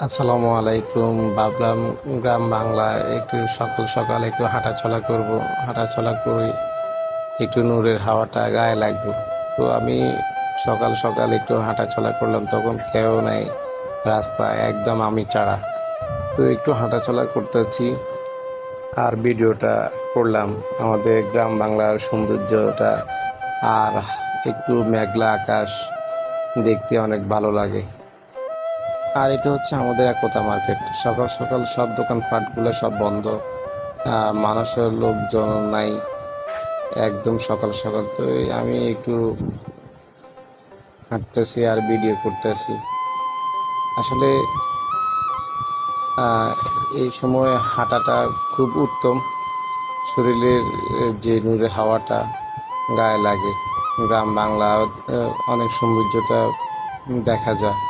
আসসালামু আলাইকুম। ভাবলাম গ্রাম বাংলায় একটু সকাল সকাল একটু হাঁটাচলা করব। হাঁটাচলা করে একটু নূরের হাওয়াটা গায়ে লাগবে। তো আমি সকাল সকাল একটু হাঁটাচলা করলাম, তখন কেউ নাই রাস্তায়, একদম আমি ছাড়া। তো একটু হাঁটাচলা করতেছি আর ভিডিওটা করলাম আমাদের গ্রাম বাংলার সৌন্দর্যটা। আর একটু মেঘলা আকাশ দেখতে অনেক ভালো লাগে। আর এটা হচ্ছে আমাদের একতা মার্কেট। সকাল সকাল সব দোকানপাটগুলো সব বন্ধ, মানুষের লোকজন নাই, একদম সকাল সকাল। তো আমি একটু হাঁটতেছি আর ভিডিও করতেছি। আসলে আহ, এই সময় হাঁটাটা খুব উত্তম। শরীরের যে নূরে হাওয়াটা গায়ে লাগে। গ্রাম বাংলা অনেক সৌন্দর্যটা দেখা যায়।